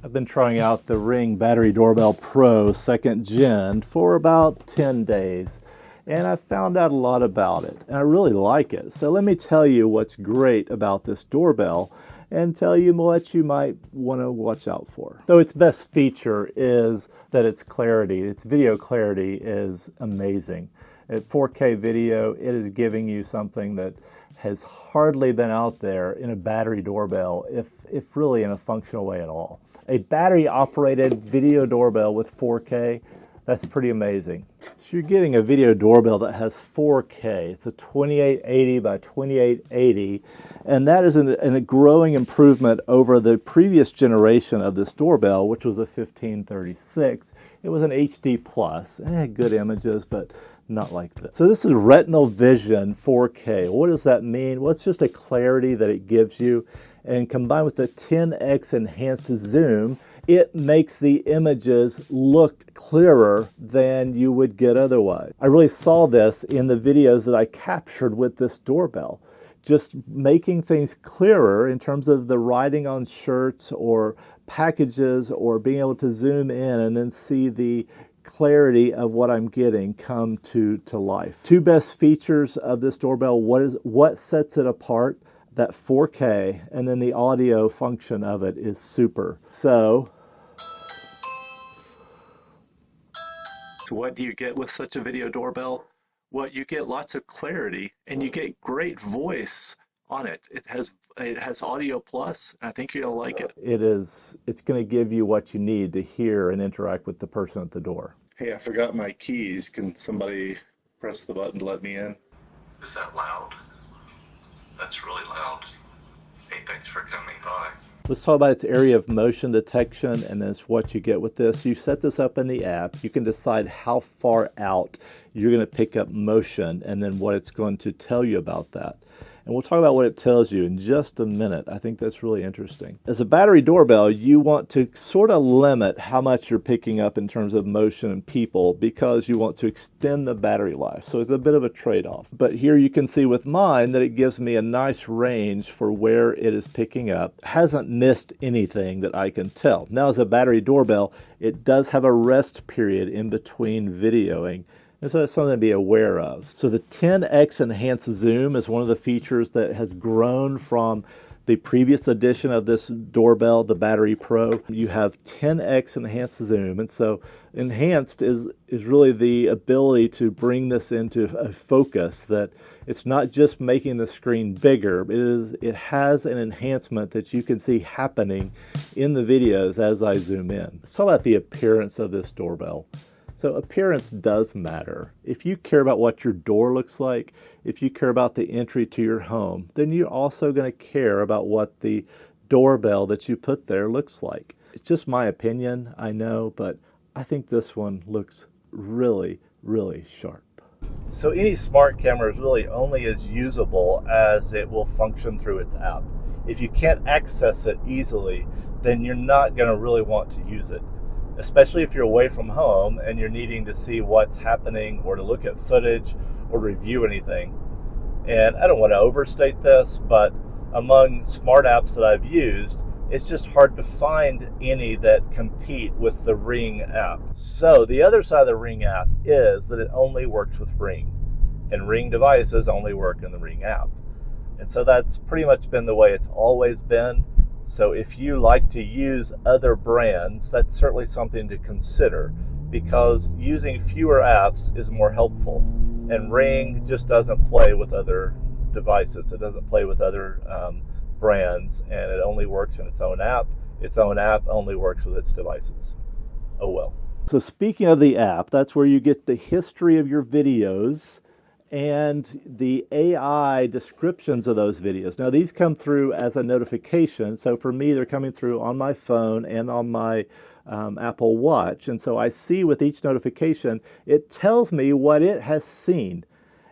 I've been trying out the Ring Battery Doorbell Pro 2nd Gen for about 10 days, and I found out a lot about it, and I really like it. So let me tell you what's great about this doorbell and tell you what you might want to watch out for. So its best feature is that its clarity, its video clarity is amazing. At 4K video, it is giving you something that has hardly been out there in a battery doorbell, if really in a functional way at all. A battery-operated video doorbell with 4K, that's pretty amazing. So you're getting a video doorbell that has 4K. It's a 2880 by 2880, and that is a growing improvement over the previous generation of this doorbell, which was a 1536. It was an HD plus, and it had good images, but not like this. So this is Retinal Vision 4K. What does that mean? Well, it's just a clarity that it gives you, and combined with the 10x enhanced zoom, it makes the images look clearer than you would get otherwise. I really saw this in the videos that I captured with this doorbell. Just making things clearer in terms of the writing on shirts or packages, or being able to zoom in and then see the clarity of what I'm getting come to life. Two best features of this doorbell. What sets it apart? That 4K, and then the audio function of it is super. So what do you get with such a video doorbell? Well, you get lots of clarity, and you get great voice on it. It has audio plus, and I think you're gonna like it. It's gonna give you what you need to hear and interact with the person at the door. Hey, I forgot my keys. Can somebody press the button to let me in? Is that loud? That's really loud. Hey, thanks for coming by. Let's talk about its area of motion detection, and that's what you get with this. You set this up in the app. You can decide how far out you're going to pick up motion, and then what it's going to tell you about that. And we'll talk about what it tells you in just a minute. I think that's really interesting. As a battery doorbell, you want to sort of limit how much you're picking up in terms of motion and people, because you want to extend the battery life. So it's a bit of a trade-off. But here you can see with mine that it gives me a nice range for where it is picking up. Hasn't missed anything that I can tell. Now, as a battery doorbell, it does have a rest period in between videoing. And so that's something to be aware of. So the 10x enhanced zoom is one of the features that has grown from the previous edition of this doorbell, the Battery Pro. You have 10x enhanced zoom, and so enhanced is really the ability to bring this into a focus, that it's not just making the screen bigger, it has an enhancement that you can see happening in the videos as I zoom in. Let's talk about the appearance of this doorbell. So appearance does matter. If you care about what your door looks like, if you care about the entry to your home, then you're also going to care about what the doorbell that you put there looks like. It's just my opinion, I know, but I think this one looks really, really sharp. So any smart camera is really only as usable as it will function through its app. If you can't access it easily, then you're not going to really want to use it. Especially if you're away from home and you're needing to see what's happening, or to look at footage or review anything. And I don't want to overstate this, but among smart apps that I've used, it's just hard to find any that compete with the Ring app. So the other side of the Ring app is that it only works with Ring, and Ring devices only work in the Ring app. And so that's pretty much been the way it's always been. So if you like to use other brands, that's certainly something to consider, because using fewer apps is more helpful. And Ring just doesn't play with other devices. It doesn't play with other brands, and it only works in its own app. Its own app only works with its devices. Oh well. So speaking of the app, that's where you get the history of your videos and the AI descriptions of those videos. Now, these come through as a notification. So for me, they're coming through on my phone and on my Apple Watch. And so I see with each notification, it tells me what it has seen.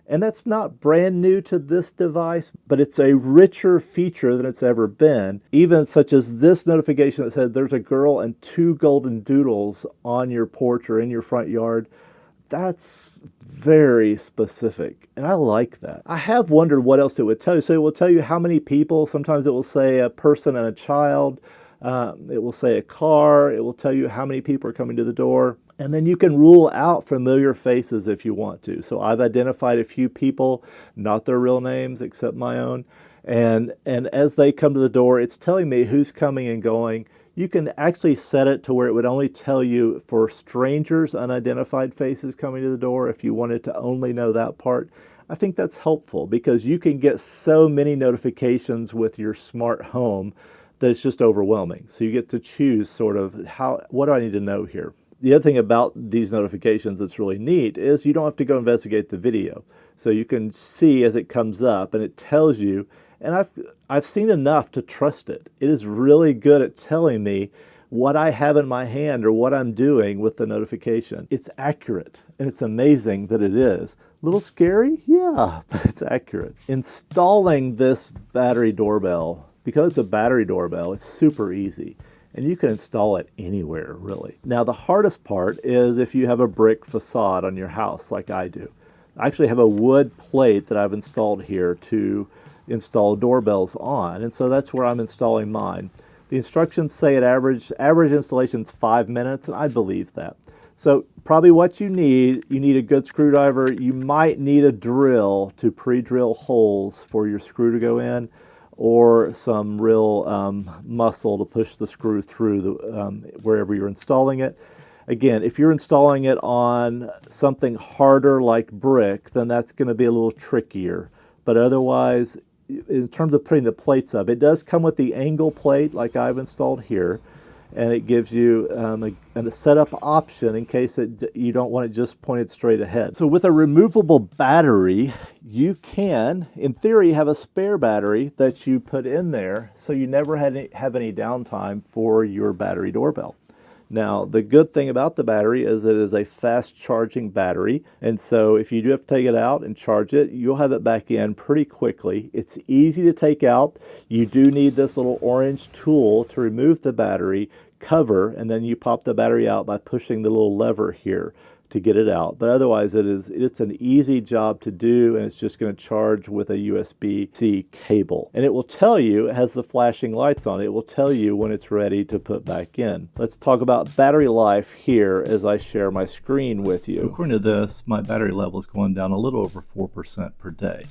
And that's not brand new to this device, but it's a richer feature than it's ever been. Even such as this notification that said there's a girl and 2 golden doodles on your porch or in your front yard. That's very specific, and I like that. I have wondered what else it would tell you. So it will tell you how many people. Sometimes it will say a person and a child. It will say a car. It will tell you how many people are coming to the door. And then you can rule out familiar faces if you want to. So I've identified a few people, not their real names except my own. And as they come to the door, it's telling me who's coming and going. You can actually set it to where it would only tell you for strangers, unidentified faces coming to the door if you wanted to only know that part. I think that's helpful because you can get so many notifications with your smart home that it's just overwhelming. So you get to choose sort of what do I need to know here? The other thing about these notifications that's really neat is you don't have to go investigate the video. So you can see as it comes up and it tells you, and I've seen enough to trust it. It is really good at telling me what I have in my hand or what I'm doing with the notification. It's accurate, and it's amazing that it is. A little scary? Yeah, but it's accurate. Installing this battery doorbell, because it's a battery doorbell, it's super easy. And you can install it anywhere, really. Now, the hardest part is if you have a brick facade on your house like I do. I actually have a wood plate that I've installed here to install doorbells on, and so that's where I'm installing mine. The instructions say average installation is 5 minutes, and I believe that. So probably what you need a good screwdriver. You might need a drill to pre-drill holes for your screw to go in, or some real muscle to push the screw through wherever you're installing it. Again, if you're installing it on something harder like brick, then that's going to be a little trickier. But otherwise, in terms of putting the plates up, it does come with the angle plate like I've installed here, and it gives you a setup option in case you don't want it just pointed straight ahead. So with a removable battery, you can, in theory, have a spare battery that you put in there so you never have any downtime for your battery doorbell. Now, the good thing about the battery is it is a fast charging battery, and so if you do have to take it out and charge it, you'll have it back in pretty quickly. It's easy to take out. You do need this little orange tool to remove the battery cover, and then you pop the battery out by pushing the little lever here to get it out. But otherwise, it's an easy job to do, and it's just going to charge with a USB-C cable. And it will tell you, it has the flashing lights on it, it will tell you when it's ready to put back in. Let's talk about battery life here as I share my screen with you. So according to this, my battery level is going down a little over 4% per day.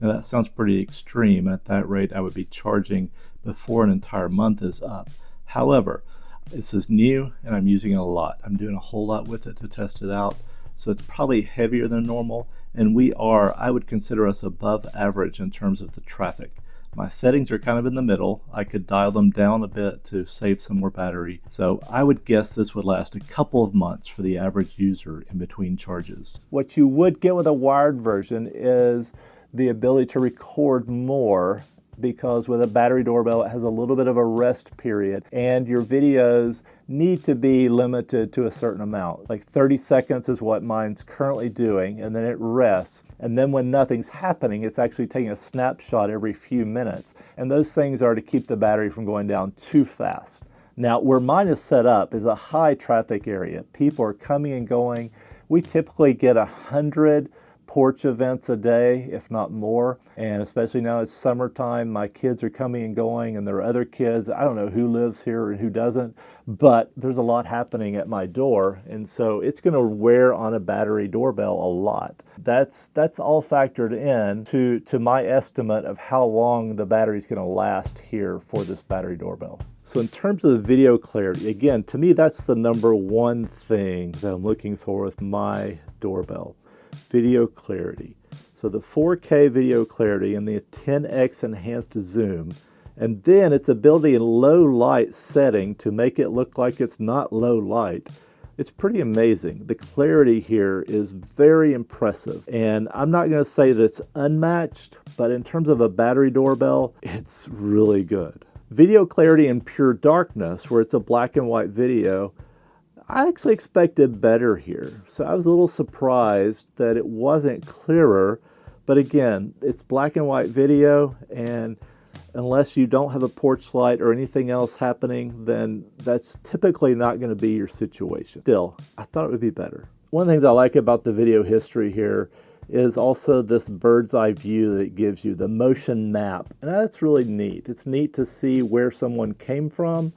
Now that sounds pretty extreme. At that rate, I would be charging before an entire month is up. However, this is new and I'm using it a lot. I'm doing a whole lot with it to test it out. So it's probably heavier than normal. And I would consider us above average in terms of the traffic. My settings are kind of in the middle. I could dial them down a bit to save some more battery. So I would guess this would last a couple of months for the average user in between charges. What you would get with a wired version is the ability to record more, because with a battery doorbell, it has a little bit of a rest period, and your videos need to be limited to a certain amount. Like 30 seconds is what mine's currently doing, and then it rests. And then when nothing's happening, it's actually taking a snapshot every few minutes. And those things are to keep the battery from going down too fast. Now, where mine is set up is a high traffic area. People are coming and going. We typically get 100 porch events a day, if not more. And especially now it's summertime, my kids are coming and going, and there are other kids. I don't know who lives here and who doesn't, but there's a lot happening at my door. And so it's going to wear on a battery doorbell a lot. That's all factored in to my estimate of how long the battery's going to last here for this battery doorbell. So in terms of the video clarity, again, to me, that's the number one thing that I'm looking for with my doorbell. Video clarity. So the 4K video clarity and the 10x enhanced zoom, and then its ability in low light setting to make it look like it's not low light. It's pretty amazing. The clarity here is very impressive, and I'm not going to say that it's unmatched, but in terms of a battery doorbell, it's really good. Video clarity in pure darkness, where it's a black and white video, I actually expected better here. So I was a little surprised that it wasn't clearer, but again, it's black and white video, and unless you don't have a porch light or anything else happening, then that's typically not going to be your situation. Still, I thought it would be better. One of the things I like about the video history here is also this bird's eye view that it gives you, the motion map, and that's really neat. It's neat to see where someone came from,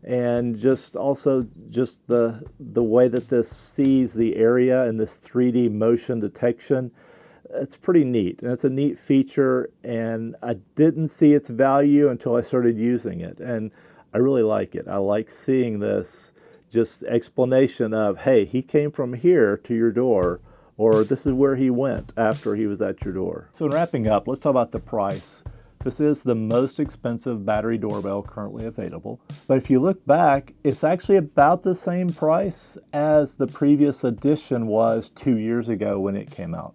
and just also just the way that this sees the area and this 3D motion detection. It's pretty neat, and it's a neat feature, and I didn't see its value until I started using it, and I really like it. I like seeing this just explanation of, hey, he came from here to your door, or this is where he went after he was at your door. So in wrapping up, let's talk about the price. This is the most expensive battery doorbell currently available. But if you look back, it's actually about the same price as the previous edition was 2 years ago when it came out.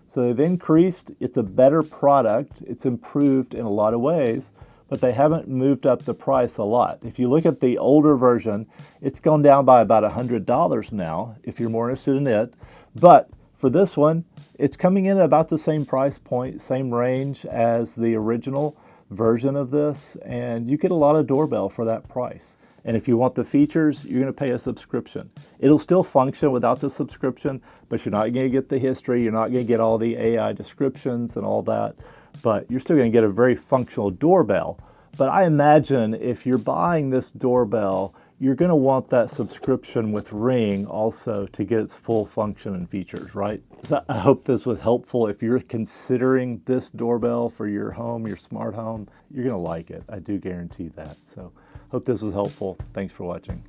So they've increased, it's a better product, it's improved in a lot of ways, but they haven't moved up the price a lot. If you look at the older version, it's gone down by about $100 now, if you're more interested in it. But for this one, it's coming in at about the same price point, same range as the original version of this, and you get a lot of doorbell for that price. And if you want the features, you're going to pay a subscription. It'll still function without the subscription, but you're not going to get the history, you're not going to get all the AI descriptions and all that, but you're still going to get a very functional doorbell. But I imagine if you're buying this doorbell, you're going to want that subscription with Ring also to get its full function and features, right? So I hope this was helpful. If you're considering this doorbell for your home, your smart home, you're going to like it. I do guarantee that. So hope this was helpful. Thanks for watching.